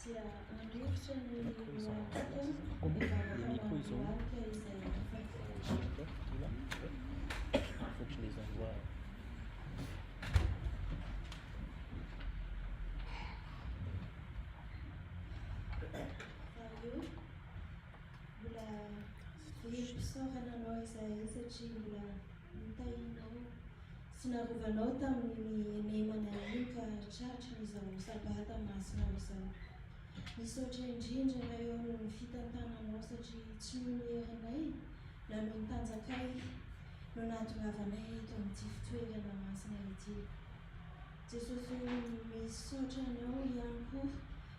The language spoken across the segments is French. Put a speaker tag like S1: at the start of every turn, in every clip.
S1: dia andrivotra ny lohataka ivavaka
S2: Faut que je les envoie.
S1: io mbola velopisaorana anao izay satria mbola nitahinao sy narovanao tamin'ny nemana iny ka tratra izao sabata masinao izao. Misaotra indrindra raha eo no ny fitantananao satria tsy noho ny herinay na noho ny tanjakay no nahatongavanay eto amin'ity fitoerana masina ity. Jesosy misaotra anao ihany koa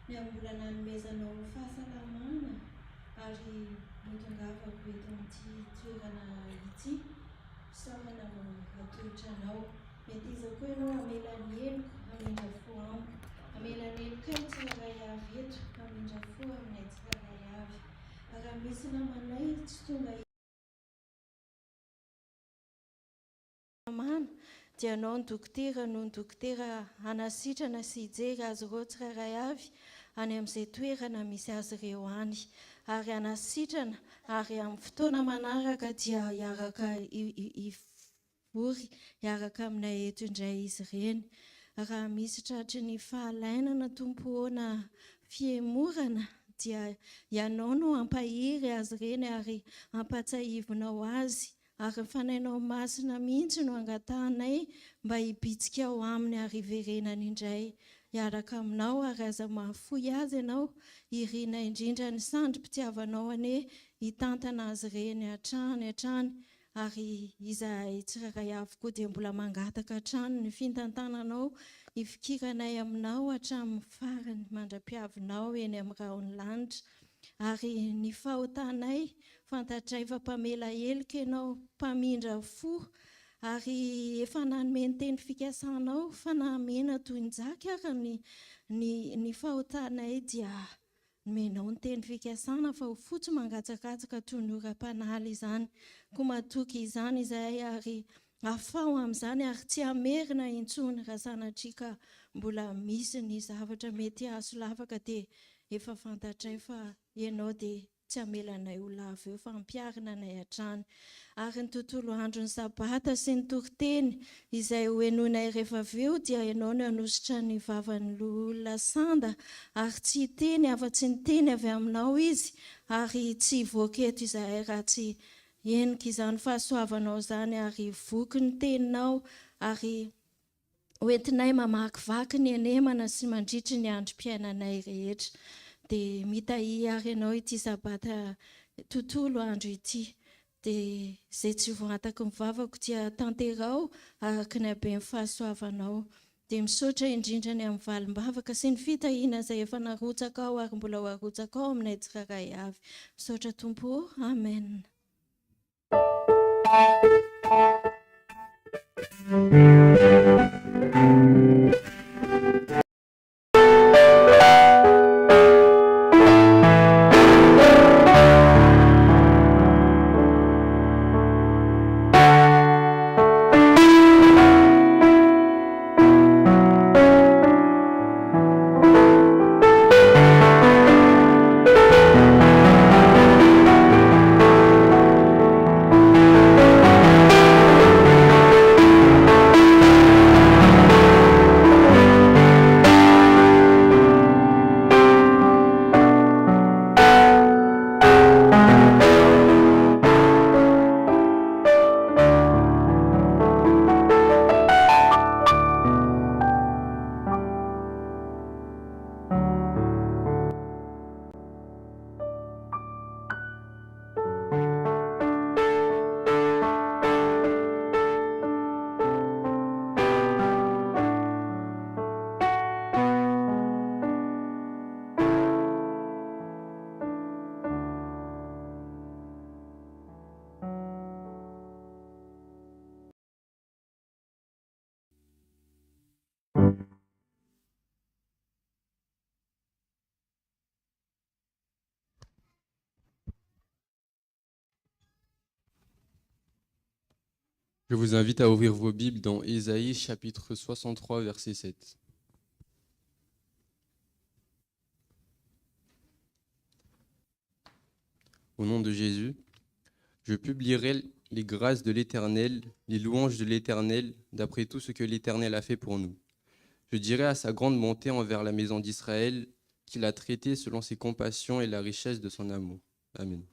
S1: ny ambola nanomezanao ny fahasalamana ary nitongavako eto amin'ity toerana ity saorana no atolotra anao. Mety izy koa ianao amela ny heloko amindra fo amiko, amela ny helokay tsiraray avy eto amindra fo aminay tsiraray avy. Raha misy namanay tsy tonga mana dia anao ny dokotera no ny dokotera hanasitrana sy hijery azy ireo tsiraray avy any amin'izay toerana misy azy ireo any, ary hanasitrana ary amin'ny fotoana manaraka dia hiaraka ivory hiaraka aminay eto indray izy ireny. Raha misy tratry ny fahalainana tompo na fiemorana dia ianao no ampahiry azy ireny ary ampatsahivonao azy, ary fanainao masina mihitsy no angatanay mba hibitsika ao aminy ary iverenana indray hiaraka aminao, ary aza mahafoy azy ianao irina indrindra ny sandrim-pitiavanao ane hitantana azy ireny hatrany ary izahay tsiraray avy koa dia mbola mangataka hatrany ny fitantananao hifikiranay aminao hatramin'ny farany mandra-piavinao eny amin'ny rahony lanitra, ary ny fahotanay fantatray fa mpamela helika ianao, mpamindra fo, ary efa nanome ny teny fikasanao fa namena toy ny jaka ary ny fahotanay dia nomenao ny teny fikasana fa ho fotsy mangatsakatsaka toy ny oram-panaly izany. Koa matoky izany izahay ary afao amin'izany ary tsy amerina intsony raha sanatria ka mbola misy ny zavatra mety ahasolavaka dia efa fantatray fa ianao dia tsy amelanay ho lava eo fa ampiarina anay hatrany. Ary ny tontolo andron'ny sabata sy ny toriteny izay hoenonay rehefa avy eo dia ianao no hanositra ny vavan'ny olona sanda, ary tsy hiteny afa-tsy ny teny avy aminao izy, ary tsy voaketo izahay raha tsy enika izany fahasoavanao izany ary voky ny teninao, ary hoentinay mamakivaky ny anemana sy mandritry ny androm-piainanay rehetra. Dia mitahy ary ianao ity sabata tontolo andro ity, dia izay tsy voataka ny vavako dia tanterao araka ny haben'ny fahasoavanao. Dia misaotra indrindra ny amin'ny valim-bavaka sy ny fitahiana izay efa narotsaka ao ary mbola ho arotsaka ao aminay tsiraray avy. Misaotra Tompo, amen.
S3: Je vous invite à ouvrir vos Bibles dans Ésaïe chapitre 63, verset 7. Au nom de Jésus, je publierai les grâces de l'Éternel, les louanges de l'Éternel, d'après tout ce que l'Éternel a fait pour nous. Je dirai à sa grande bonté envers la maison d'Israël qu'il a traité selon ses compassions et la richesse de son amour. Amen.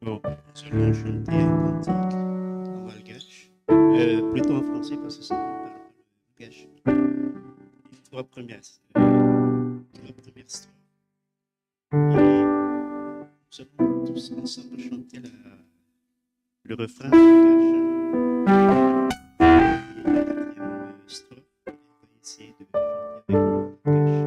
S4: Bon, nous allons chanter un cantique en malgache, plutôt en français parce que ça ne parle pas le malgache. Les trois premières strophes. Et nous allons tous ensemble chanter le refrain en malgache. Et la quatrième strophe, on va essayer de chanter avec nous en malgache.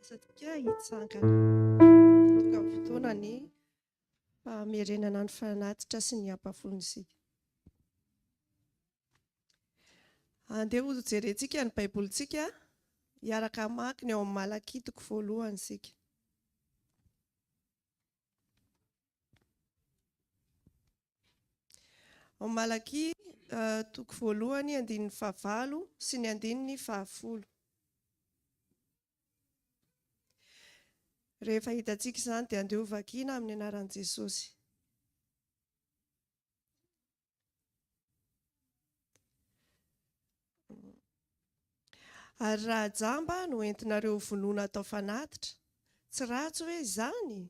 S5: satria hitsangana tonga ny fotoana ny famerenana ny fanatitra sy ny ampafolony isika. Andeha ho jerentsika ny baibolintsika hiaraka maka ny ao amin'ny Malaky toko voalohany isika. Ao amin'ny Malaky toko voalohany andininy 9 sy ny andininy 10. Rehefa hitantsika izany dia andeha ho vakiana amin'ny anaran'i Jesosy. Ary raha jamba no entinareo vonoina atao fanatitra, tsy ratsy hoe izany.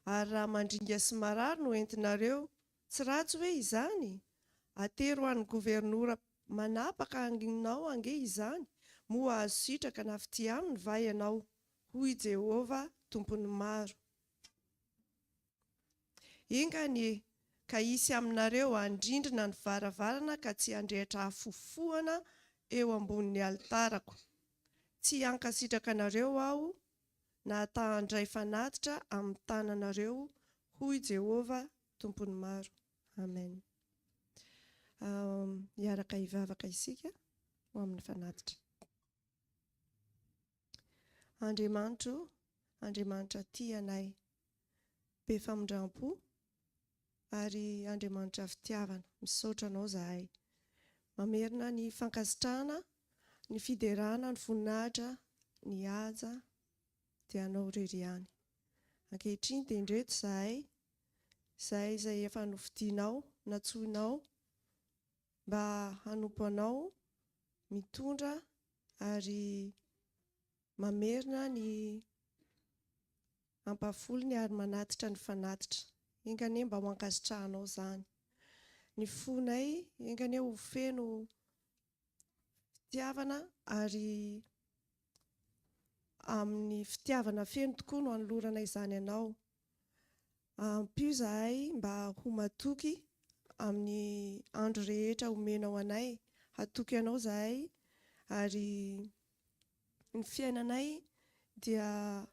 S5: Ary raha mandringa sy marary no entinareo, tsy ratsy hoe izany. Atero an'ny gobernora manapaka anginao ange izany, moa azo sitraka nafity aminy va ianao, hoy Jehovah tompony maro. Ingany ka hisy aminareo andrindrina ny varavarana ka tsy handrehitra afofoana eo ambonin'ny altarako. Tsy hankasitraka anareo aho na handray fanatitra amin'ny tananareo, hoy Jehovah tompony maro. Amen. Hiaraka hivavaka isika ho amin'ny fanatitra. Andriamanitra tia anay, be famindram-po ary Andriamanitra fitiavana, misaotra anao zahay. Mamerina ny fankasitrahana, ny fiderana, ny voninahitra, ny haja dia anao irery ihany. Ankehitriny dia indreto zahay izay efa nofidianao, natsoinao mba hanompo anao mitondra ary mamerina ny ampafolony ary manatitra ny fanatitra. Engane mba ho ankasitrahanao zany. Ny fonay engane ho feno fitiavana ary amin'ny fitiavana feno tokoa no anolorana izany anao. Ampio zahay mba ho matoky amin'ny andro rehetra omenao anay. Hatoky anao zahay ary ny fiainanay dia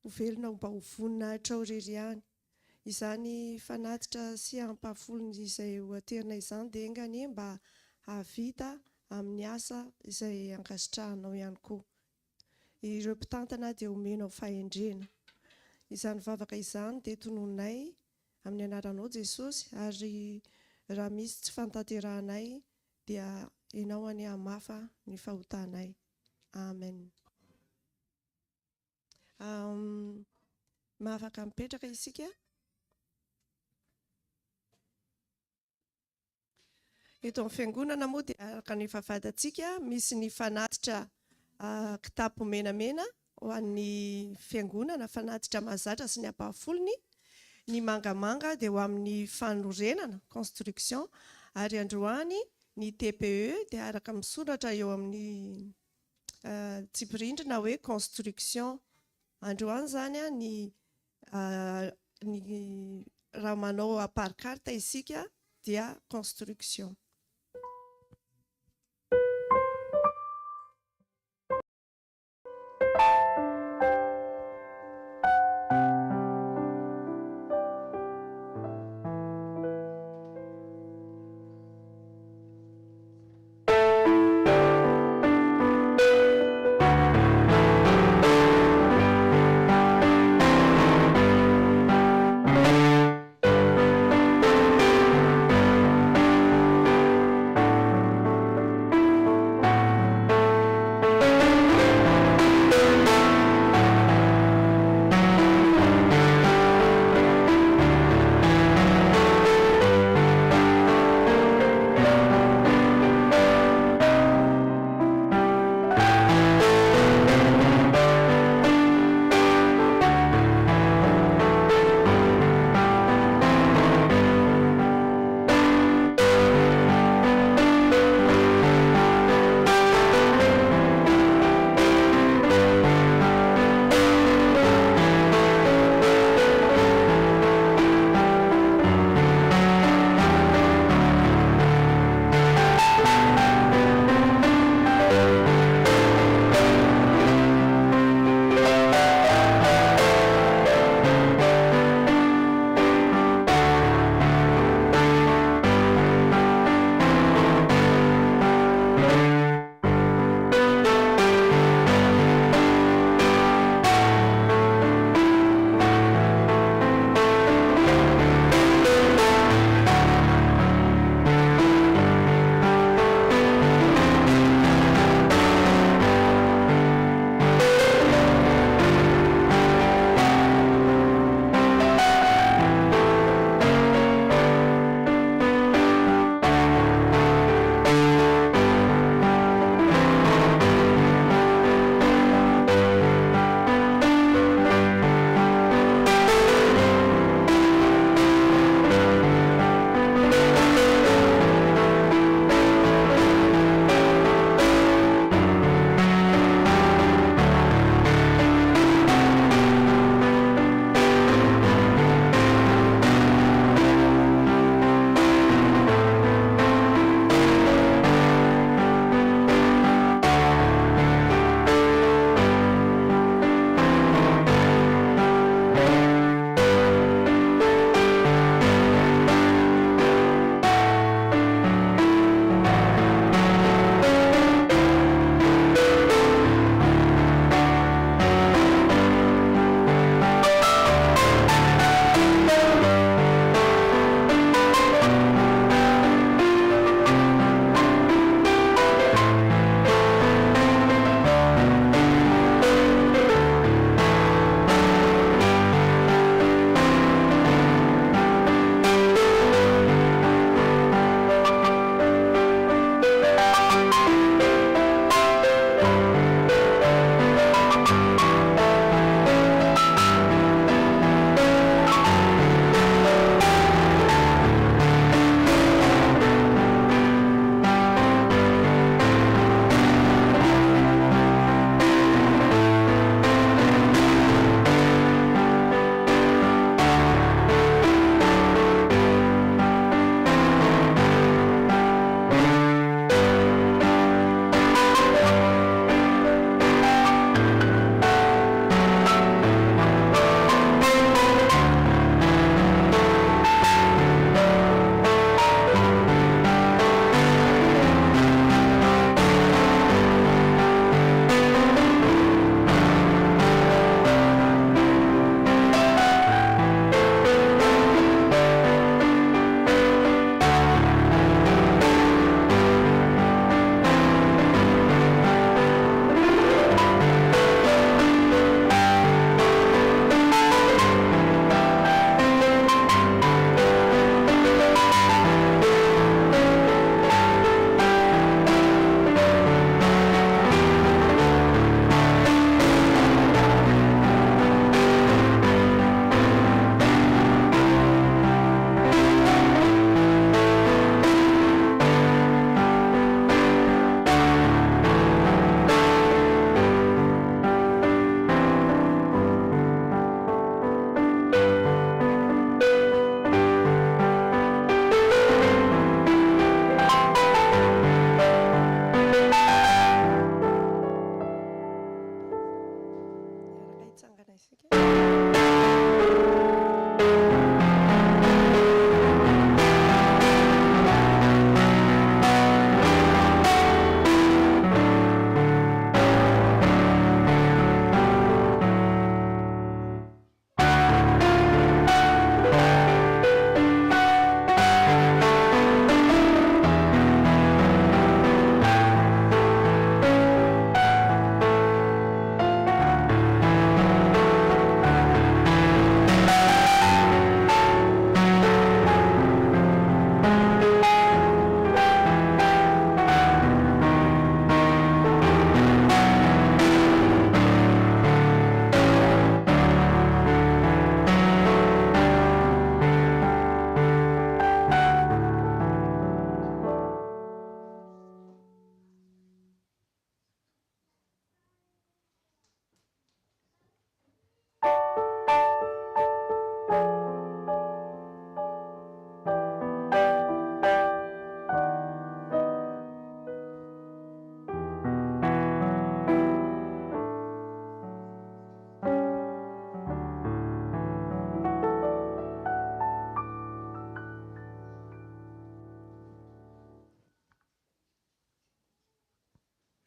S5: ho velona mba ho voninahitra ao irery ihany. Izany fanatitra sy ampafolony izay ho aterina izany dia engane mba havita amin'ny asa izay ankasitrahanao ihany koa. Ireo mpitantana dia omenao fahendrena. Izany vavaka izany dia tononay amin'ny anaranao Jesosy, ary raha misy tsy fantanterahanay dia ianao any hamafa ny fahotanay. Amen. Mahafaka mipetraka isika. Eto amin'ny fiangonana moa dia araka ny fahafantatsika misy ny fanatitra kitapo menamena ho an'ny fiangonana, fanatitra mahazatra sy ny ampahafolony. Ny mangamanga dia ho amin'ny fanorenana, construction, ary androany ny TPE dia araka misoratra eo amin'ny tsipirindrina hoe construction. Androany zany ny raha manao aparcarte isika dia construction.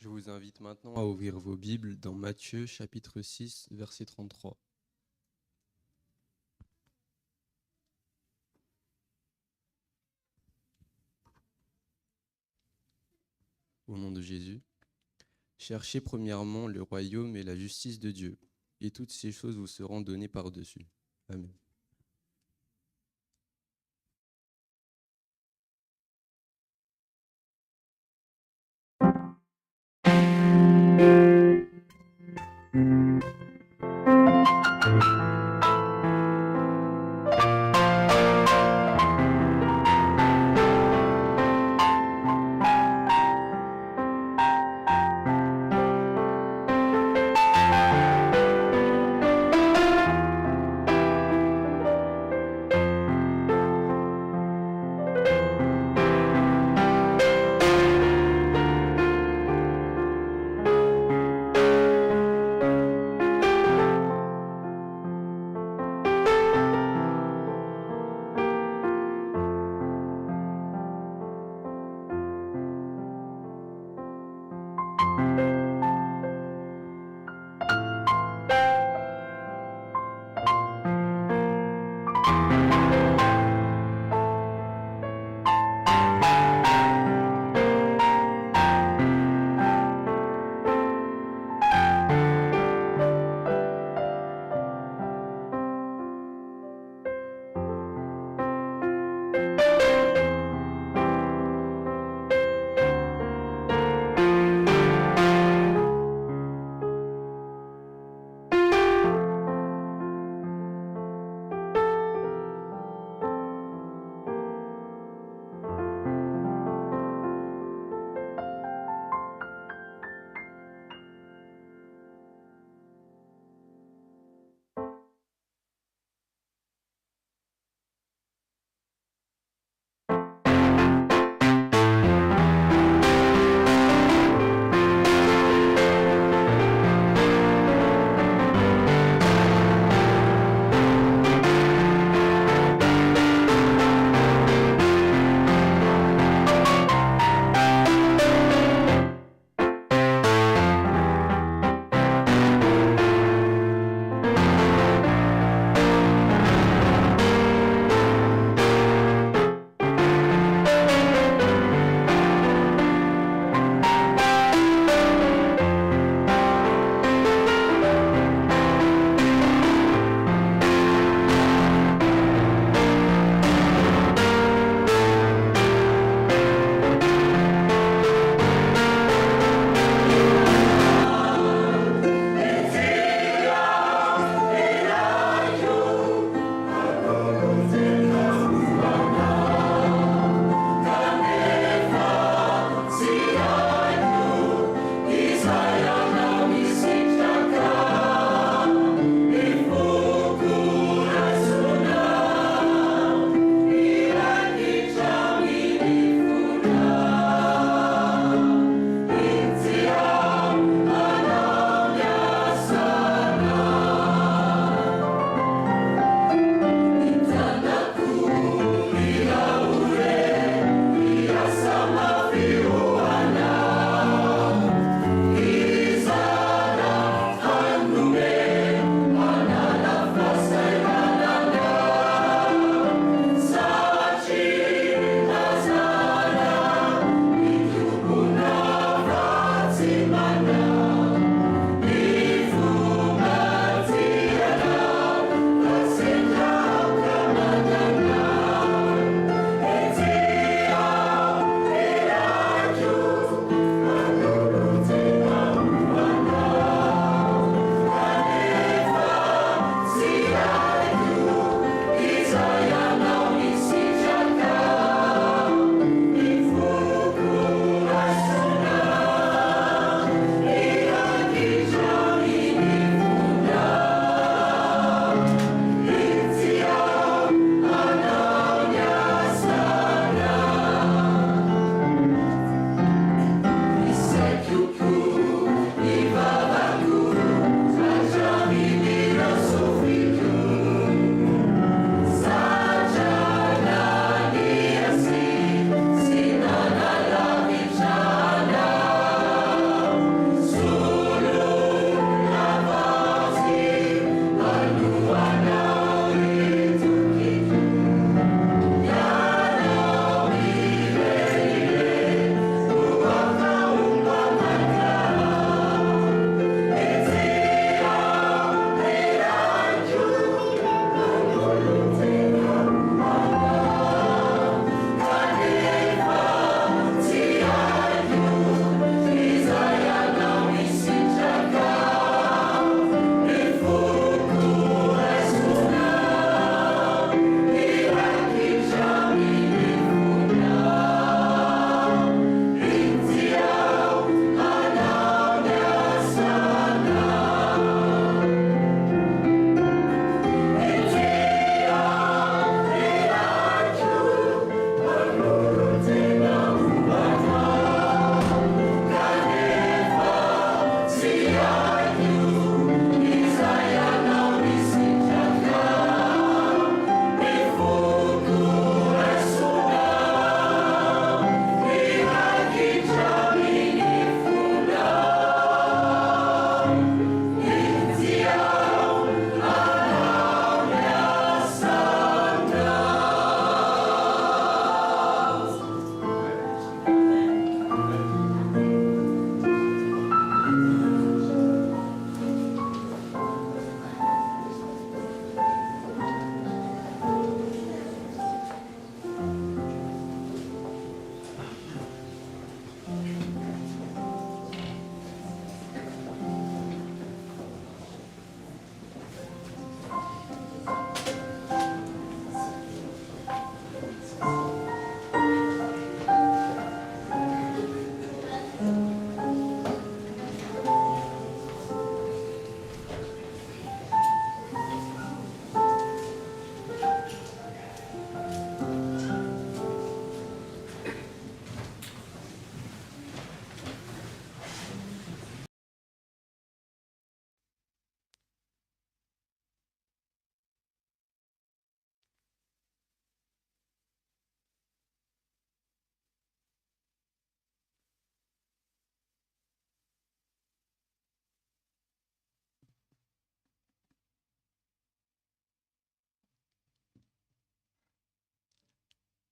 S3: Je vous invite maintenant à ouvrir vos Bibles dans Matthieu chapitre 6, verset 33. Au nom de Jésus, cherchez premièrement le royaume et la justice de Dieu, et toutes ces choses vous seront données par-dessus. Amen.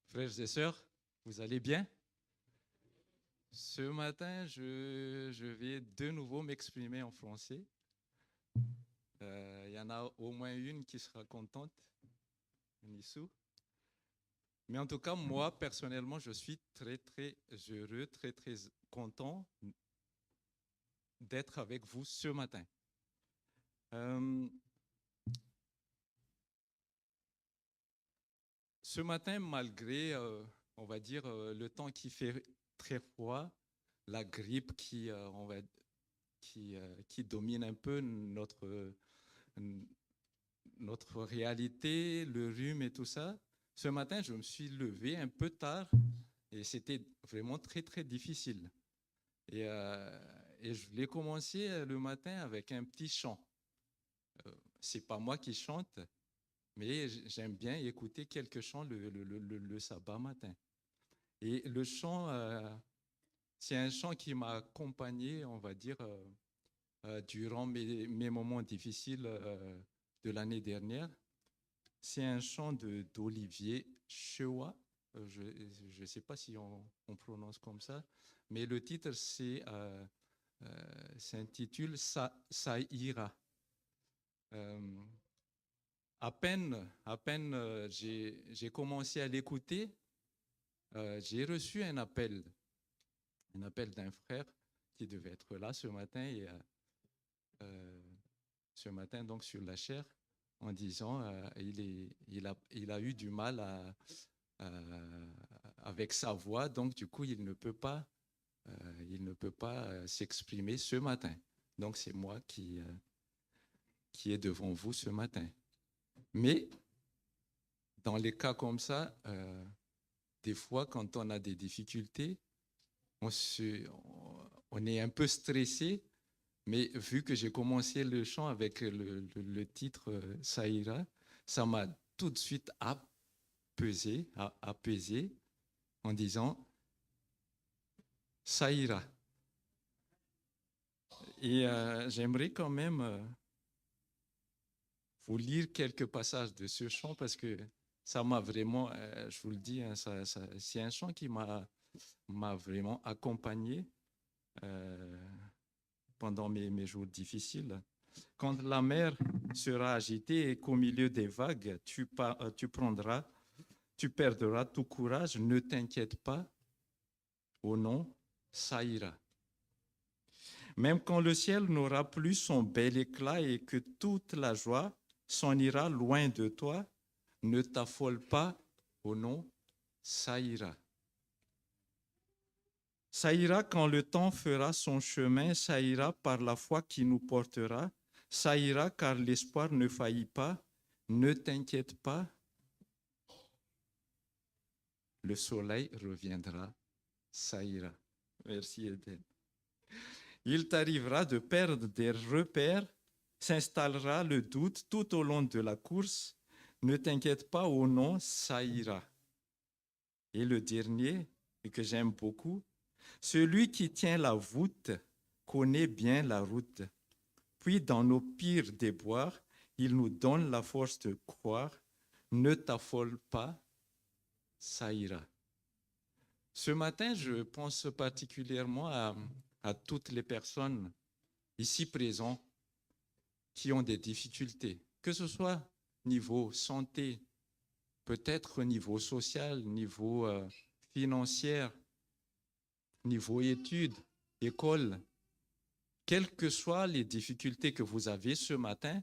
S6: Frères et sœurs, vous allez bien? Ce matin, je vais de nouveau m'exprimer en français. Il y en a au moins une qui sera contente, Nissou. Mais en tout cas, moi, personnellement, je suis très, très heureux, très, très content d'être avec vous ce matin. Ce matin, malgré, on va dire, le temps qui fait très froid, la grippe qui domine un peu notre réalité, le rhume et tout ça, ce matin, je me suis levé un peu tard et c'était vraiment très, très difficile. Et je voulais commencer le matin avec un petit chant. C'est pas moi qui chante, mais j'aime bien écouter quelques chants le sabbat matin. Et le chant, c'est un chant qui m'a accompagné, on va dire, durant mes moments difficiles de l'année dernière. C'est un chant d'Olivier Chewa. Je ne sais pas si on prononce comme ça, mais le titre s'intitule Ça ira. À peine j'ai commencé à l'écouter, j'ai reçu un appel d'un frère qui devait être là ce matin, et ce matin donc sur la chaire, en disant il a eu du mal avec sa voix, donc du coup il ne peut pas s'exprimer ce matin. Donc c'est moi qui est devant vous ce matin. Mais dans les cas comme ça, des fois quand on a des difficultés, on est un peu stressé. Mais vu que j'ai commencé le chant avec le titre Ça ira, ça m'a tout de suite apaisé en disant Ça ira. Et j'aimerais quand même vous lire quelques passages de ce chant parce que ça m'a vraiment, je vous le dis, hein, c'est un chant qui m'a vraiment accompagné pendant mes jours difficiles. Quand la mer sera agitée et qu'au milieu des vagues, tu perdras tout courage, ne t'inquiète pas, oh non, ça ira. Même quand le ciel n'aura plus son bel éclat et que toute la joie s'en ira loin de toi, ne t'affole pas, oh non, ça ira. Ça ira quand le temps fera son chemin, ça ira par la foi qui nous portera, ça ira car l'espoir ne faillit pas, ne t'inquiète pas, le soleil reviendra, ça ira. Merci Eden. Il t'arrivera de perdre des repères, s'installera le doute tout au long de la course, ne t'inquiète pas, oh non, ça ira. Et le dernier, et que j'aime beaucoup, celui qui tient la voûte connaît bien la route. Puis dans nos pires déboires, il nous donne la force de croire. Ne t'affole pas, ça ira. Ce matin, je pense particulièrement à toutes les personnes ici présentes qui ont des difficultés, que ce soit niveau santé, peut-être niveau social, niveau financier, niveau études, école, quelles que soient les difficultés que vous avez ce matin,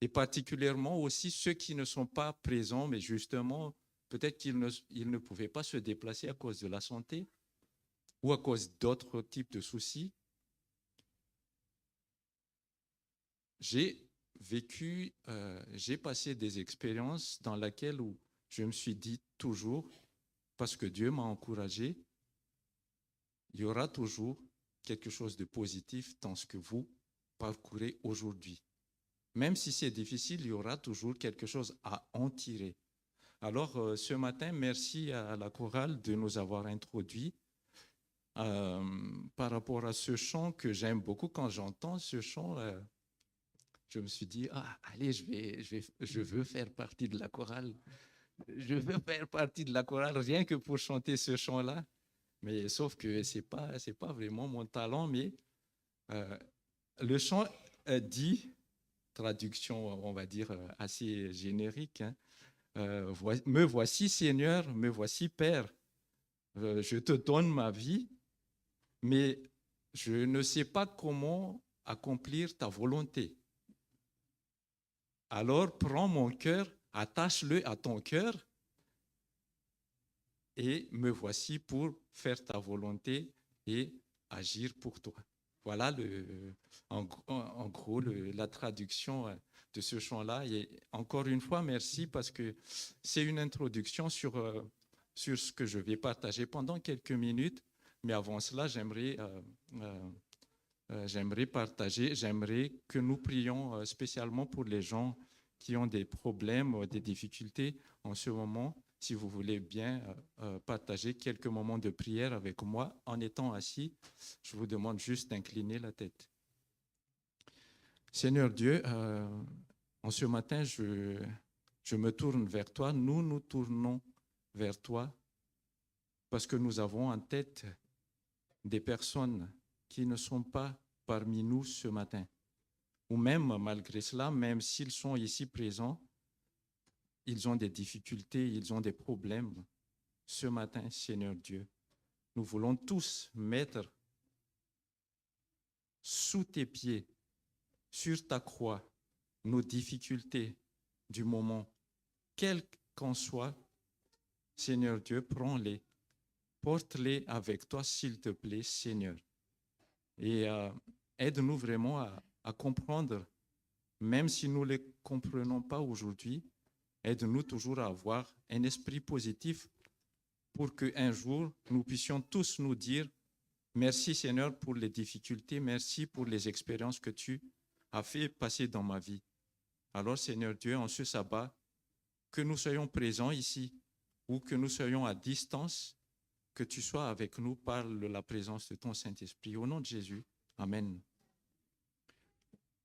S6: et particulièrement aussi ceux qui ne sont pas présents, mais justement, peut-être qu'ils ne pouvaient pas se déplacer à cause de la santé ou à cause d'autres types de soucis. J'ai passé des expériences dans lesquelles où je me suis dit toujours, parce que Dieu m'a encouragé, il y aura toujours quelque chose de positif dans ce que vous parcourez aujourd'hui. Même si c'est difficile, il y aura toujours quelque chose à en tirer. Alors, ce matin, merci à la chorale de nous avoir introduits par rapport à ce chant que j'aime beaucoup. Quand j'entends ce chant, je me suis dit, allez, je veux faire partie de la chorale. je veux faire partie de la chorale rien que pour chanter ce chant-là. Mais sauf que c'est pas vraiment mon talent, mais le chant dit, traduction, on va dire, assez générique, hein, me voici Seigneur, me voici Père, je te donne ma vie, mais je ne sais pas comment accomplir ta volonté. Alors prends mon cœur, attache-le à ton cœur et me voici pour faire ta volonté et agir pour toi. Voilà en gros la traduction de ce chant-là. Et encore une fois, merci parce que c'est une introduction sur ce que je vais partager pendant quelques minutes. Mais avant cela, j'aimerais que nous prions spécialement pour les gens qui ont des problèmes, des difficultés en ce moment. Si vous voulez bien partager quelques moments de prière avec moi en étant assis, je vous demande juste d'incliner la tête. Seigneur Dieu, en ce matin, je me tourne vers toi. Nous nous tournons vers toi parce que nous avons en tête des personnes qui ne sont pas parmi nous ce matin. Ou même, malgré cela, même s'ils sont ici présents, ils ont des difficultés, ils ont des problèmes. Ce matin, Seigneur Dieu, nous voulons tous mettre sous tes pieds, sur ta croix, nos difficultés du moment, quelles qu'en soient. Seigneur Dieu, prends-les, porte-les avec toi, s'il te plaît, Seigneur. Et aide-nous vraiment à comprendre, même si nous ne les comprenons pas aujourd'hui, aide-nous toujours à avoir un esprit positif pour qu'un jour, nous puissions tous nous dire « Merci Seigneur pour les difficultés, merci pour les expériences que tu as fait passer dans ma vie. » Alors Seigneur Dieu, en ce sabbat, que nous soyons présents ici ou que nous soyons à distance, que tu sois avec nous par la présence de ton Saint-Esprit. Au nom de Jésus, Amen.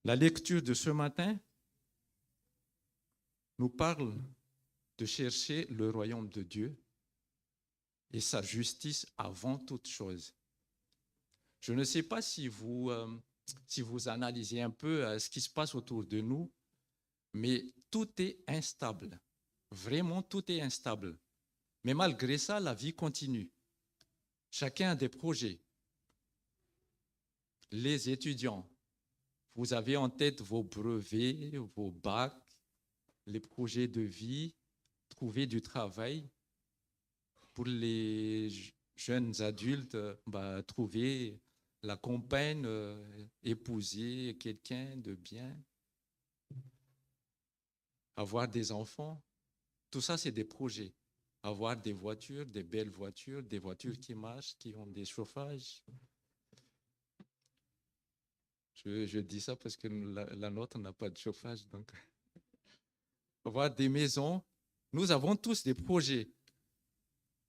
S6: La lecture de ce matin nous parle de chercher le royaume de Dieu et sa justice avant toute chose. Je ne sais pas si vous analysez un peu ce qui se passe autour de nous, mais tout est instable. Vraiment, tout est instable. Mais malgré ça, la vie continue. Chacun a des projets. Les étudiants, vous avez en tête vos brevets, vos bacs, les projets de vie, trouver du travail. Pour les jeunes adultes, trouver la compagne, épouser quelqu'un de bien, avoir des enfants. Tout ça, c'est des projets. Avoir des voitures, des belles voitures, des voitures qui marchent, qui ont des chauffages. Je dis ça parce que la nôtre n'a pas de chauffage. Donc, avoir des maisons. Nous avons tous des projets.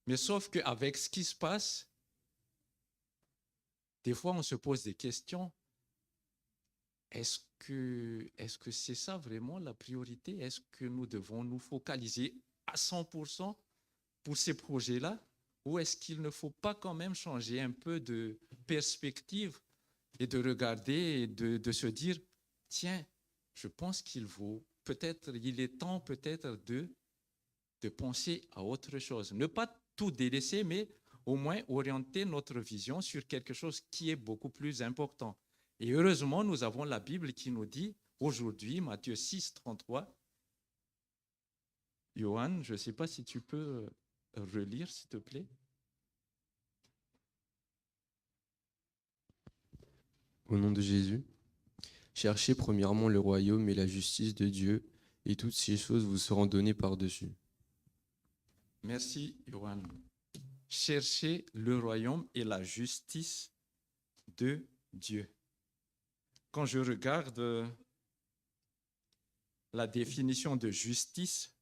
S6: Mais sauf qu'avec ce qui se passe, des fois, on se pose des questions. Est-ce que c'est ça vraiment la priorité? Est-ce que nous devons nous focaliser à 100% pour ces projets-là? Ou est-ce qu'il ne faut pas quand même changer un peu de perspective et de regarder et de se dire, tiens, je pense il est temps peut-être de penser à autre chose. Ne pas tout délaisser, mais au moins orienter notre vision sur quelque chose qui est beaucoup plus important. Et heureusement, nous avons la Bible qui nous dit, aujourd'hui, Matthieu 6, 33, Johan, je ne sais pas si tu peux relire, s'il te plaît.
S3: Au nom de Jésus, cherchez premièrement le royaume et la justice de Dieu, et toutes ces choses vous seront données par-dessus.
S6: Merci, Johan. Cherchez le royaume et la justice de Dieu. Quand je regarde la définition de justice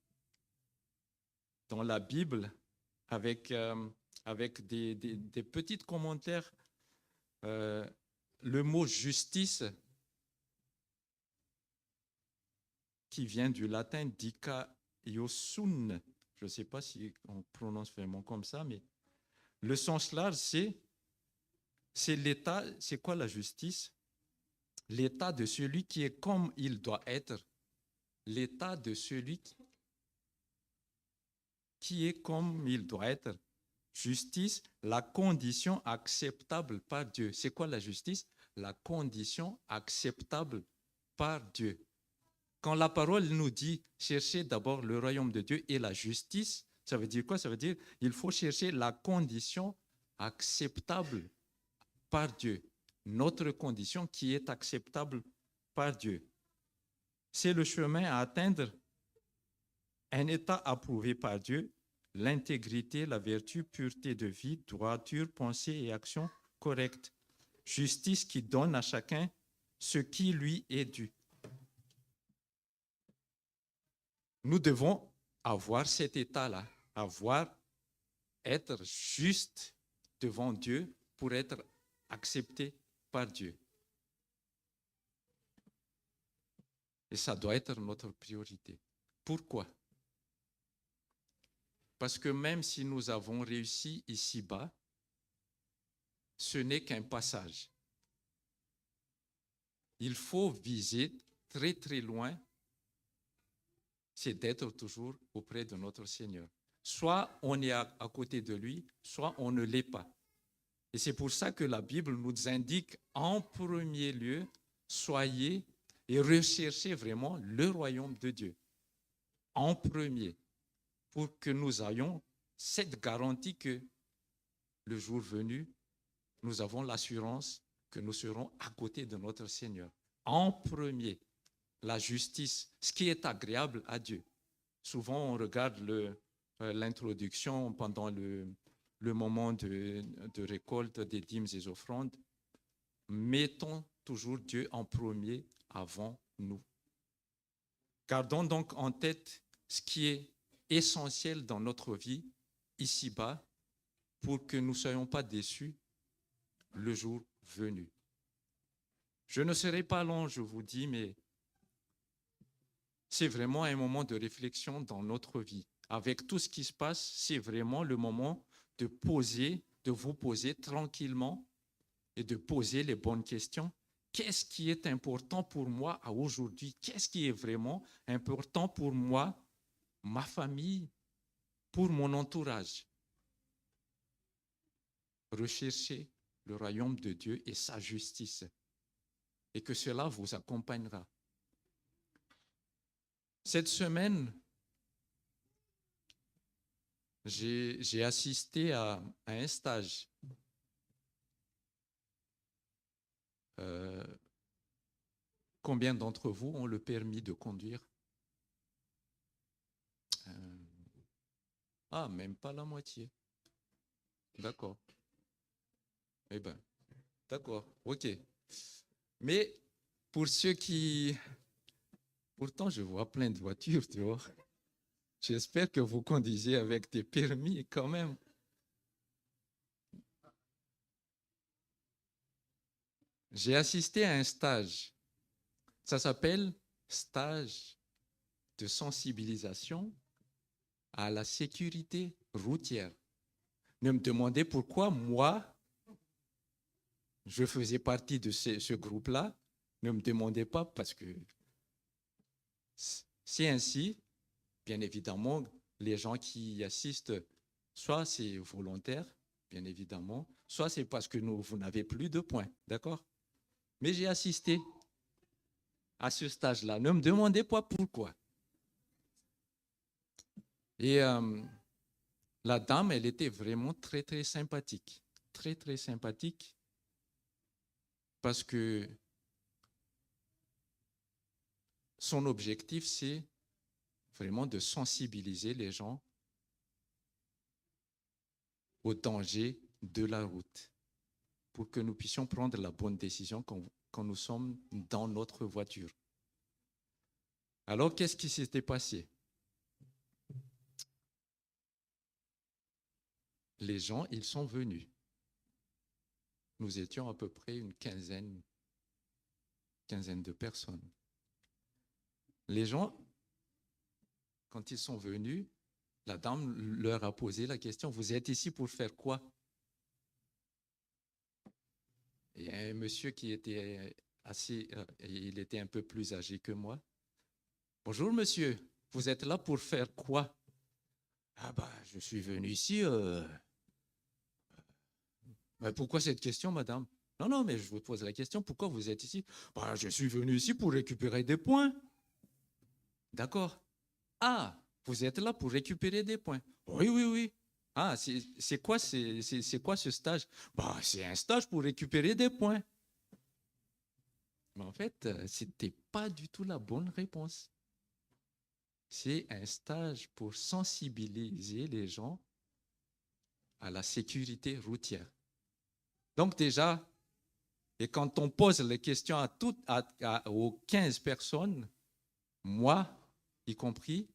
S6: dans la Bible, avec des petits commentaires, le mot justice, qui vient du latin dikaiosune, Je ne sais pas si on prononce vraiment comme ça, mais le sens large, c'est l'état. C'est quoi la justice? L'état de celui qui est comme il doit être. L'état de celui qui est comme il doit être. Justice, la condition acceptable par Dieu. C'est quoi la justice? La condition acceptable par Dieu. Quand la parole nous dit chercher d'abord le royaume de Dieu et la justice, ça veut dire quoi? Ça veut dire il faut chercher la condition acceptable par Dieu. Notre condition qui est acceptable par Dieu. C'est le chemin à atteindre un état approuvé par Dieu, l'intégrité, la vertu, pureté de vie, droiture, pensée et action correcte. Justice qui donne à chacun ce qui lui est dû. Nous devons avoir cet état-là, être juste devant Dieu pour être accepté par Dieu. Et ça doit être notre priorité. Pourquoi? Parce que même si nous avons réussi ici-bas, ce n'est qu'un passage. Il faut viser très très loin, c'est d'être toujours auprès de notre Seigneur. Soit on est à côté de lui, soit on ne l'est pas. Et c'est pour ça que la Bible nous indique en premier lieu, soyez et recherchez vraiment le royaume de Dieu. En premier, pour que nous ayons cette garantie que le jour venu, nous avons l'assurance que nous serons à côté de notre Seigneur. En premier, la justice, ce qui est agréable à Dieu. Souvent, on regarde l'introduction pendant le moment de récolte des dîmes et offrandes. Mettons toujours Dieu en premier avant nous. Gardons donc en tête ce qui est essentiel dans notre vie, ici-bas, pour que nous ne soyons pas déçus le jour venu. Je ne serai pas long, je vous dis, mais c'est vraiment un moment de réflexion dans notre vie. Avec tout ce qui se passe, c'est vraiment le moment de vous poser tranquillement et de poser les bonnes questions. Qu'est-ce qui est important pour moi à aujourd'hui? Qu'est-ce qui est vraiment important pour moi, ma famille, pour mon entourage? Recherchez le royaume de Dieu et sa justice, et que cela vous accompagnera. Cette semaine, j'ai assisté à un stage. Combien d'entre vous ont le permis de conduire? Même pas la moitié. D'accord. Eh bien, d'accord, ok. Mais pour ceux qui... Pourtant, je vois plein de voitures dehors. J'espère que vous conduisez avec des permis quand même. J'ai assisté à un stage. Ça s'appelle stage de sensibilisation à la sécurité routière. Ne me demandez pourquoi moi, je faisais partie de ce groupe-là. Ne me demandez pas parce que c'est ainsi. Bien évidemment, les gens qui y assistent, soit c'est volontaire, bien évidemment, soit c'est parce que vous n'avez plus de points, d'accord? Mais j'ai assisté à ce stage-là. Ne me demandez pas pourquoi. Et la dame, elle était vraiment très, très sympathique. Très, très sympathique. Parce que son objectif, c'est vraiment de sensibiliser les gens au danger de la route pour que nous puissions prendre la bonne décision quand nous sommes dans notre voiture. Alors, qu'est-ce qui s'était passé? Les gens, ils sont venus. Nous étions à peu près une quinzaine de personnes. Les gens, quand ils sont venus, La dame leur a posé la question, vous êtes ici pour faire quoi? Et un monsieur qui était il était un peu plus âgé que moi. Bonjour monsieur, vous êtes là pour faire quoi? Ah bah, je suis venu ici. Pourquoi cette question, madame? Non, non, mais je vous pose la question, pourquoi vous êtes ici? Bah, je suis venu ici pour récupérer des points. D'accord. Ah, vous êtes là pour récupérer des points. Oui, oui, oui. Ah, c'est quoi ce stage? Bah, c'est un stage pour récupérer des points. Mais en fait, ce n'était pas du tout la bonne réponse. C'est un stage pour sensibiliser les gens à la sécurité routière. Donc déjà, et quand on pose les questions aux 15 personnes, moi y compris,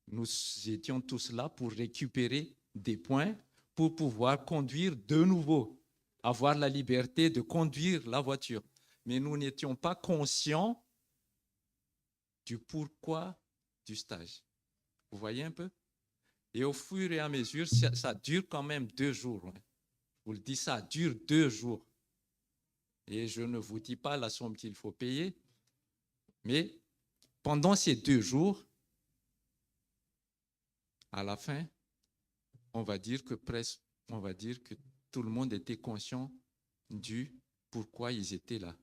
S6: nous étions tous là pour récupérer des points pour pouvoir conduire de nouveau, avoir la liberté de conduire la voiture. Mais nous n'étions pas conscients du pourquoi du stage. Vous voyez un peu? Et au fur et à mesure, ça dure quand même 2 jours. Je vous le dis, ça dure 2 jours. Et je ne vous dis pas la somme qu'il faut payer, mais pendant ces 2 jours, à la fin, on va dire que tout le monde était conscient du pourquoi ils étaient là.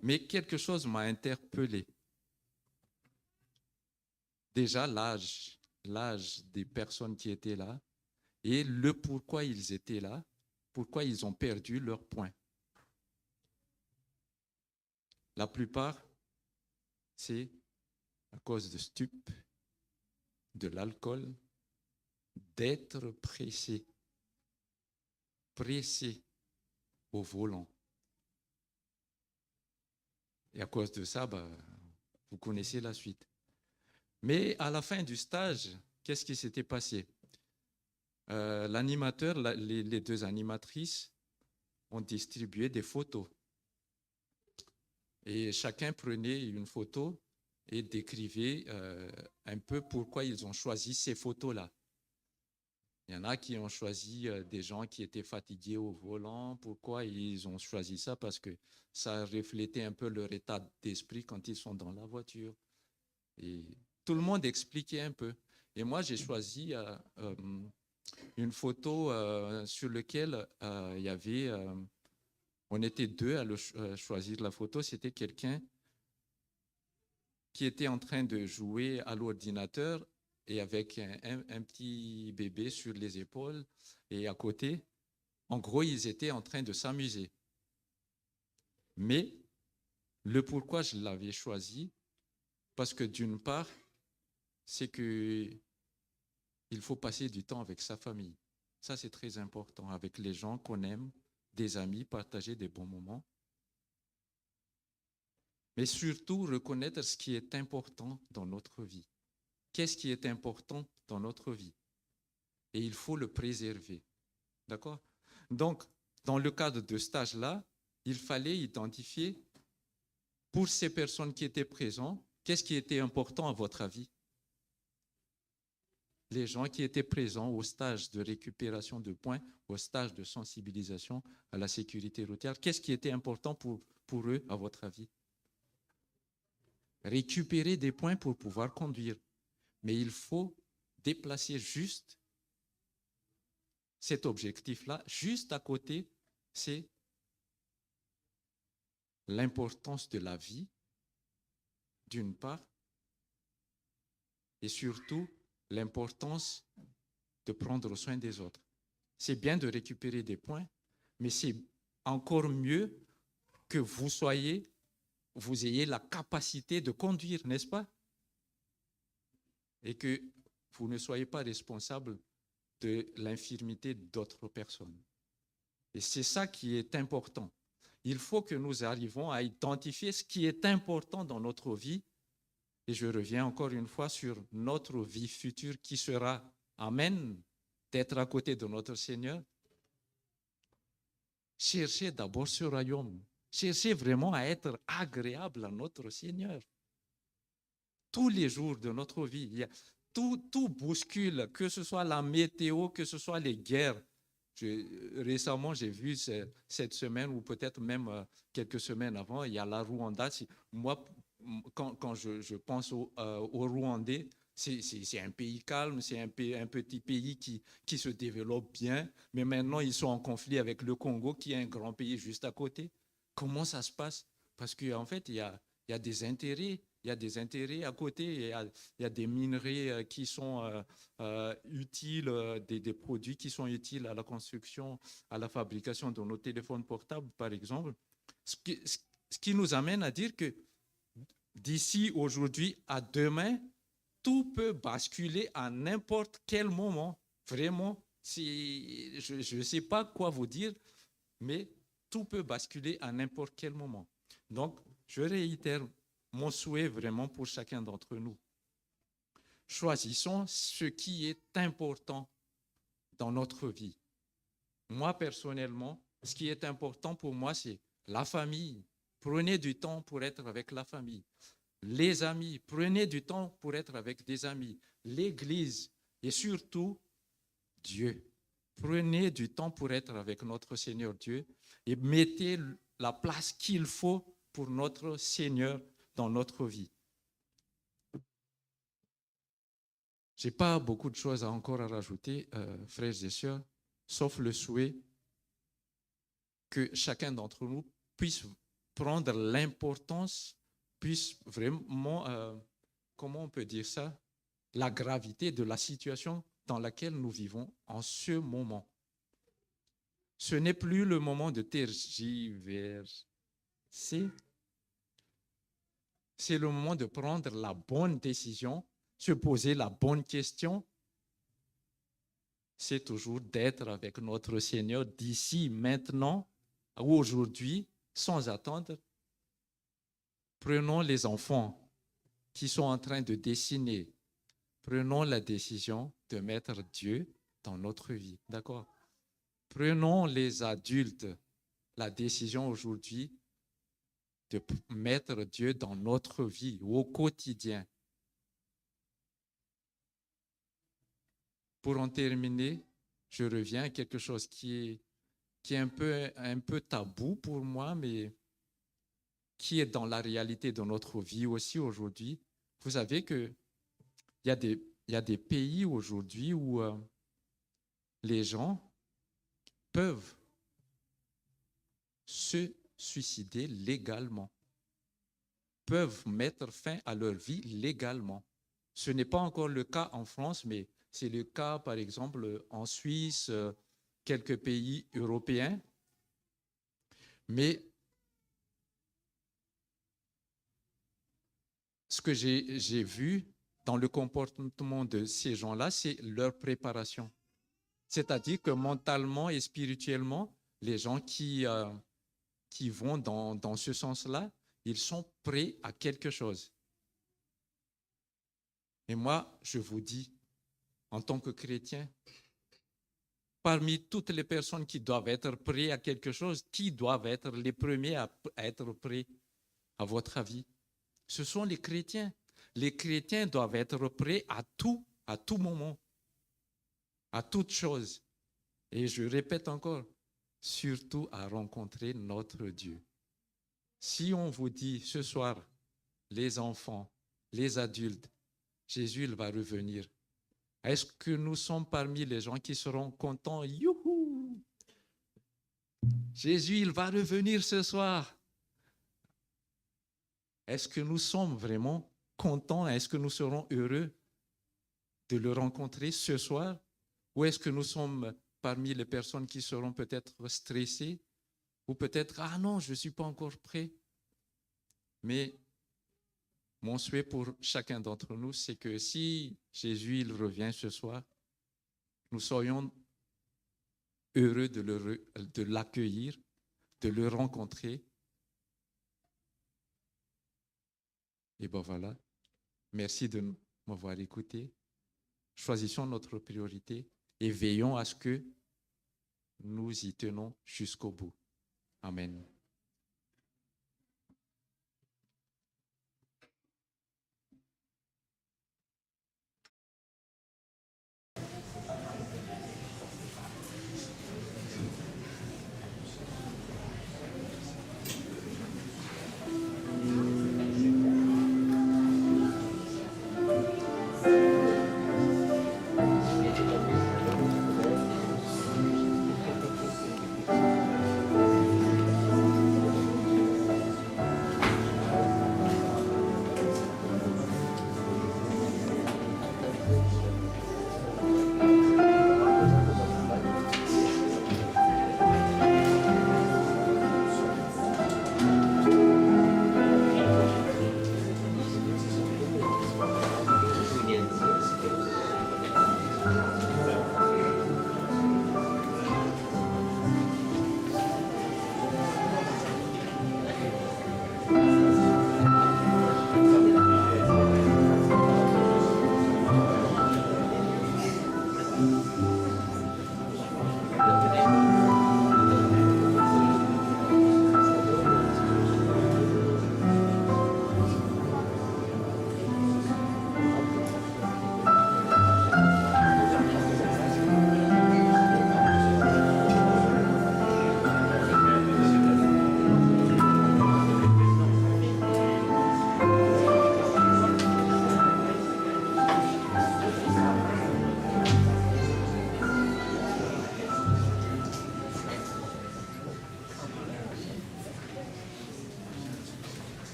S6: Mais quelque chose m'a interpellé. Déjà, l'âge des personnes qui étaient là et le pourquoi ils étaient là, pourquoi ils ont perdu leurs points. La plupart, c'est à cause de stupes, de l'alcool, d'être pressé au volant. Et à cause de ça, vous connaissez la suite. Mais à la fin du stage, qu'est-ce qui s'était passé? L'animateur, les 2 animatrices ont distribué des photos. Et chacun prenait une photo et décrivait un peu pourquoi ils ont choisi ces photos-là. Il y en a qui ont choisi des gens qui étaient fatigués au volant. Pourquoi ils ont choisi ça? Parce que ça reflétait un peu leur état d'esprit quand ils sont dans la voiture. Et tout le monde expliquait un peu. Et moi, j'ai choisi une photo sur laquelle il y avait... on était 2 à choisir la photo. C'était quelqu'un qui était en train de jouer à l'ordinateur et avec un petit bébé sur les épaules et à côté. En gros, ils étaient en train de s'amuser. Mais le pourquoi je l'avais choisi, parce que d'une part, c'est qu'il faut passer du temps avec sa famille. Ça, c'est très important, avec les gens qu'on aime, des amis, partager des bons moments. Mais surtout, reconnaître ce qui est important dans notre vie. Qu'est-ce qui est important dans notre vie? Et il faut le préserver. D'accord? Donc, dans le cadre de ce stage-là, il fallait identifier, pour ces personnes qui étaient présentes, qu'est-ce qui était important à votre avis? Les gens qui étaient présents au stage de récupération de points, au stage de sensibilisation à la sécurité routière, qu'est-ce qui était important pour eux, à votre avis? Récupérer des points pour pouvoir conduire. Mais il faut déplacer juste cet objectif-là, juste à côté, c'est l'importance de la vie, d'une part, et surtout l'importance de prendre soin des autres. C'est bien de récupérer des points, mais c'est encore mieux que vous ayez la capacité de conduire, n'est-ce pas? Et que vous ne soyez pas responsable de l'infirmité d'autres personnes. Et c'est ça qui est important. Il faut que nous arrivions à identifier ce qui est important dans notre vie. Et je reviens encore une fois sur notre vie future qui sera, amen, d'être à côté de notre Seigneur. Cherchez d'abord ce royaume. Cherchez vraiment à être agréable à notre Seigneur. Tous les jours de notre vie, tout bouscule, que ce soit la météo, que ce soit les guerres. Récemment, j'ai vu cette semaine, ou peut-être même quelques semaines avant, il y a la Rwanda. Moi, quand je pense aux Rwandais, c'est un pays calme, c'est un petit pays qui se développe bien, mais maintenant ils sont en conflit avec le Congo, qui est un grand pays juste à côté. Comment ça se passe? Parce qu'en fait, il y a des intérêts. Il y a des intérêts à côté, il y a des minerais qui sont utiles, des produits qui sont utiles à la construction, à la fabrication de nos téléphones portables, par exemple. Ce qui nous amène à dire que d'ici aujourd'hui à demain, tout peut basculer à n'importe quel moment. Vraiment, je ne sais pas quoi vous dire, mais tout peut basculer à n'importe quel moment. Donc, je réitère mon souhait vraiment pour chacun d'entre nous. Choisissons ce qui est important dans notre vie. Moi, personnellement, ce qui est important pour moi, c'est la famille. Prenez du temps pour être avec la famille. Les amis, prenez du temps pour être avec des amis. L'Église et surtout Dieu. Prenez du temps pour être avec notre Seigneur Dieu et mettez la place qu'il faut pour notre Seigneur dans notre vie. Je n'ai pas beaucoup de choses encore à rajouter, frères et sœurs, sauf le souhait que chacun d'entre nous puisse prendre l'importance, puisse vraiment, comment on peut dire ça, la gravité de la situation dans laquelle nous vivons en ce moment. Ce n'est plus le moment de tergiverser. C'est le moment de prendre la bonne décision, se poser la bonne question. C'est toujours d'être avec notre Seigneur d'ici, maintenant, ou aujourd'hui, sans attendre. Prenons les enfants qui sont en train de dessiner. Prenons la décision de mettre Dieu dans notre vie. D'accord? Prenons les adultes la décision aujourd'hui de mettre Dieu dans notre vie au quotidien. Pour en terminer, je reviens à quelque chose qui est un peu tabou pour moi, mais qui est dans la réalité de notre vie aussi aujourd'hui. Vous savez qu'il y a des pays aujourd'hui où les gens peuvent se suicider légalement, peuvent mettre fin à leur vie légalement. Ce n'est pas encore le cas en France, mais c'est le cas, par exemple, en Suisse, quelques pays européens. Mais ce que j'ai vu dans le comportement de ces gens-là, c'est leur préparation. C'est-à-dire que mentalement et spirituellement, les gens qui vont dans ce sens-là, ils sont prêts à quelque chose. Et moi, je vous dis, en tant que chrétien, parmi toutes les personnes qui doivent être prêtes à quelque chose, qui doivent être les premiers à être prêts, à votre avis? Ce sont les chrétiens. Les chrétiens doivent être prêts à tout moment, à toute chose. Et je répète encore, surtout à rencontrer notre Dieu. Si on vous dit ce soir, les enfants, les adultes, Jésus il va revenir, est-ce que nous sommes parmi les gens qui seront contents? Youhou! Jésus il va revenir ce soir. Est-ce que nous sommes vraiment contents? Est-ce que nous serons heureux de le rencontrer ce soir? Ou est-ce que nous sommes parmi les personnes qui seront peut-être stressées? Ou peut-être, ah non, je ne suis pas encore prêt. Mais mon souhait pour chacun d'entre nous, c'est que si Jésus il revient ce soir, nous soyons heureux de l'accueillir, de le rencontrer. Et bien voilà, merci de m'avoir écouté. Choisissons notre priorité et veillons à ce que nous y tenons jusqu'au bout. Amen.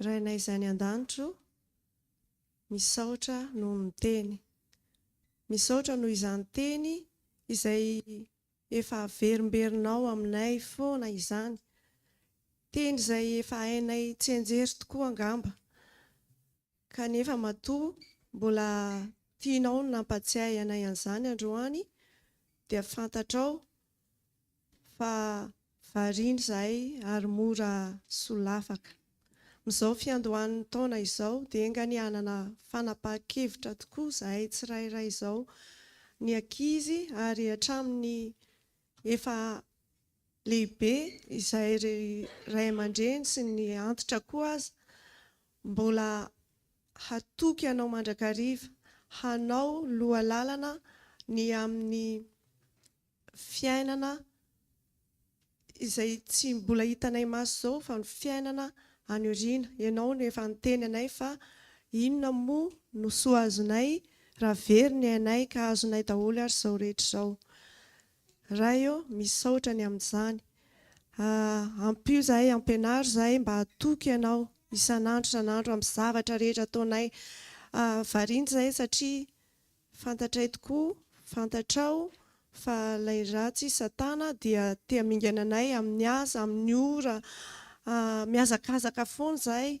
S5: Rainay izany an-danitro, misaotra noho ny teny. Misaotra noho izany teny izay efa averimberinao aminay foana izany. Teny izay efa hainay tsy anjery tokoa angamba. Kanefa matoa mbola tianao nampatsiahy anay an'izany androany dia fantatrao fa variana izahay ary mora solafaka. Amin'izao fiandohan'ny taona izao dia engany hanana fanapahan-kevitra tokoa izahay tsirairay izao, ny ankizy ary hatramin'ny efa lehibe izay ray aman-dreny sy ny antitra koa aza, mbola hatoky anao mandrakariva, hanao lohalalana ny amin'ny fiainana izay tsy mbola hitanay maso izao fa ny fiainana any aoriana. Ianao no efa niteny anay fa inona moa no soa azonay raha very ny anay ka azonay daholo ary izao rehetra izao. Ray misaotra ny amin'izany. Ampio izahay, ampianaro izahay mba hatoky ianao isan'andro isan'andro amin'ny zavatra rehetra ataonay. Variana izahay satria fantatray tokoa, fantatrao fa ilay ratsy Satana dia te hamingana anay amin'ny asa, amin'ny ora, mihazakazaka foana izahay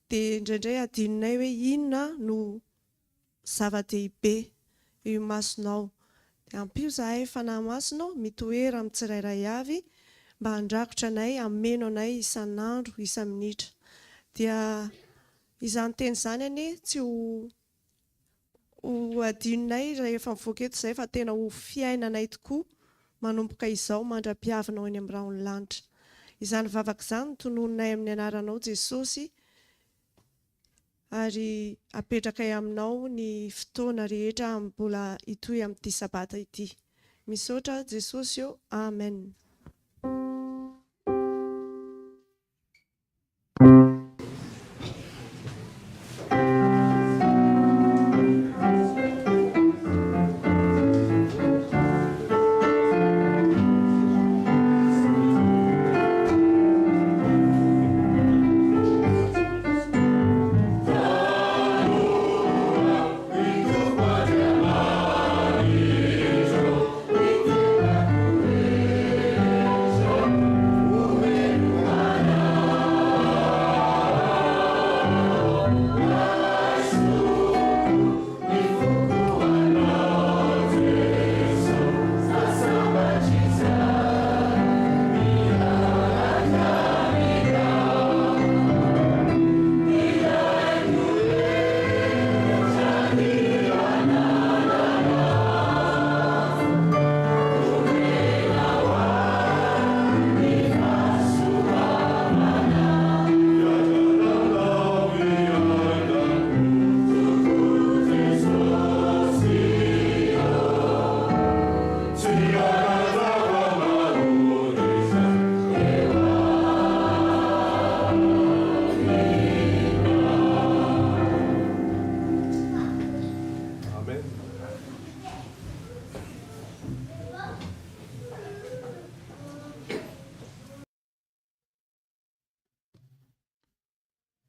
S5: dia indraindray adinonay hoe inona no zava-dehibe io masonao. Dia ampio izahay fanahy masonao mitoera amin'ny tsirairay avy mba handrakotra anay, hameno anay isan'andro, isa-minitra. Dia izany teny izany anie tsy ho adinonay rehefa mivoaka eto izay fa tena ho fiainanay tokoa manomboka izao mandra-piavinao eny amin'ny rahony lanitra. Izany vavaka izany tonononay amin'ny anaranao Jesosy ary apetrakay aminao ny fotoana rehetra mbola hitohy amin'ity sabata ity. Misaotra Jesosy eo. Amen.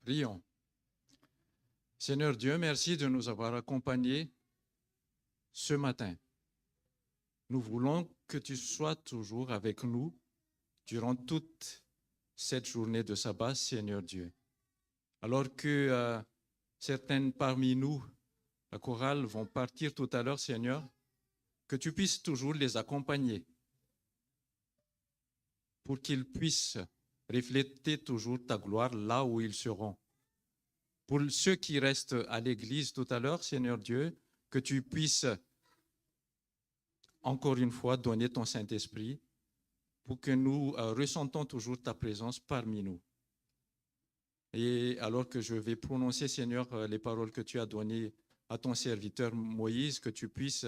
S6: Prions. Seigneur Dieu, merci de nous avoir accompagnés ce matin. Nous voulons que tu sois toujours avec nous durant toute cette journée de sabbat, Seigneur Dieu. Alors que certaines parmi nous, la chorale, vont partir tout à l'heure, Seigneur, que tu puisses toujours les accompagner pour qu'ils puissent refléter toujours ta gloire là où ils seront. Pour ceux qui restent à l'église tout à l'heure, Seigneur Dieu, que tu puisses encore une fois donner ton Saint-Esprit pour que nous ressentons toujours ta présence parmi nous. Et alors que je vais prononcer, Seigneur, les paroles que tu as données à ton serviteur Moïse, que tu puisses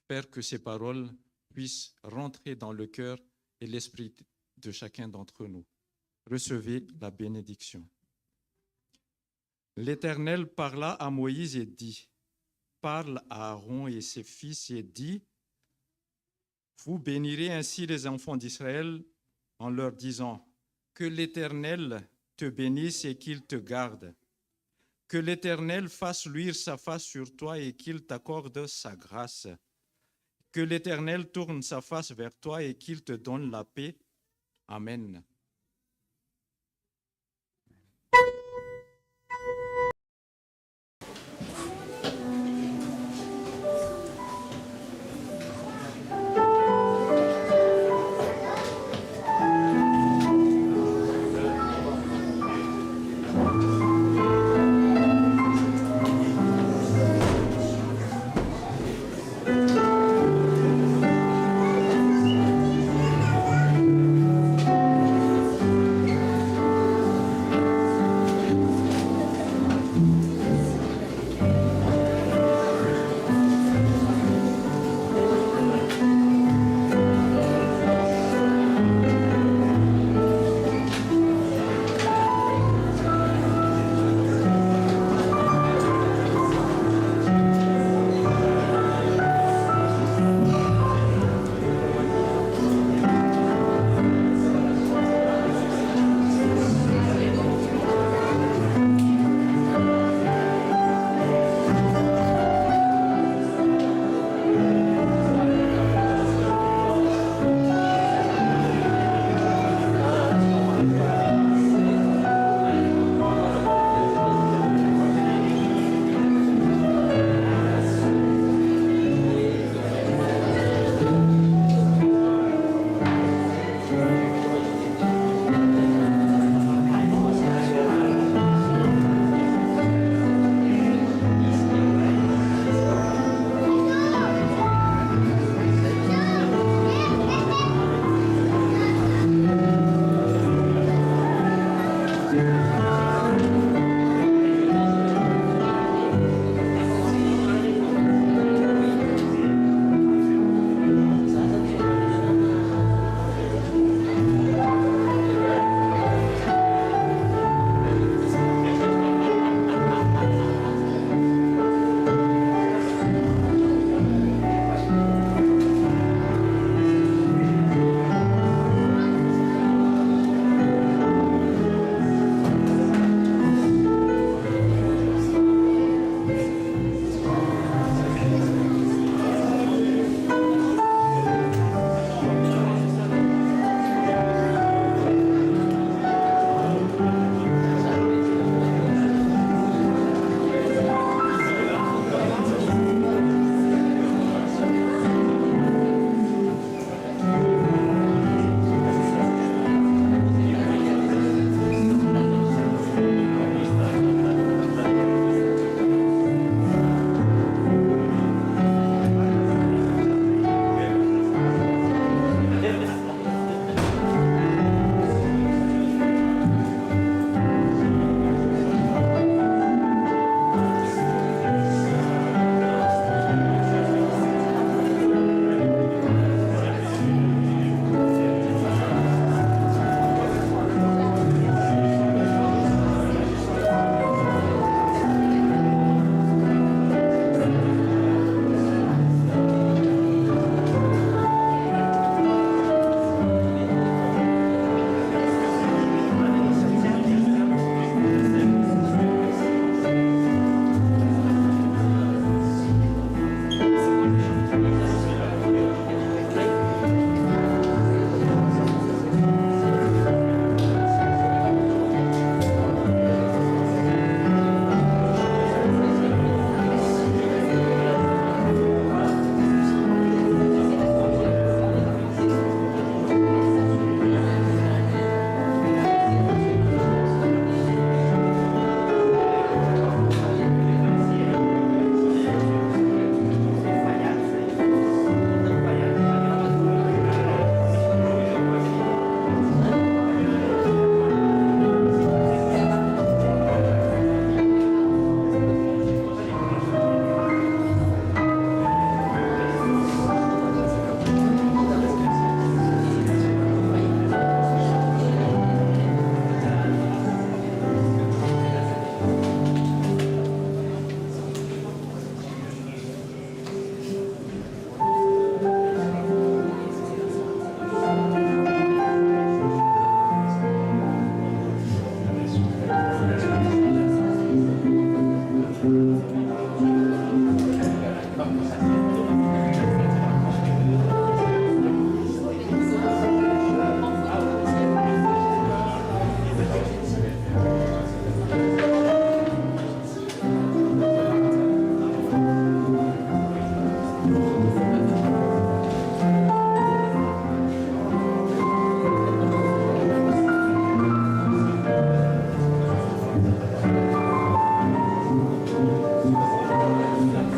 S6: faire que ces paroles puissent rentrer dans le cœur et l'esprit de chacun d'entre nous. Recevez la bénédiction. L'Éternel parla à Moïse et dit, parle à Aaron et ses fils et dit, vous bénirez ainsi les enfants d'Israël en leur disant, que l'Éternel te bénisse et qu'il te garde. Que l'Éternel fasse luire sa face sur toi et qu'il t'accorde sa grâce. Que l'Éternel tourne sa face vers toi et qu'il te donne la paix. Amen.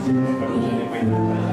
S4: Projet de voyage.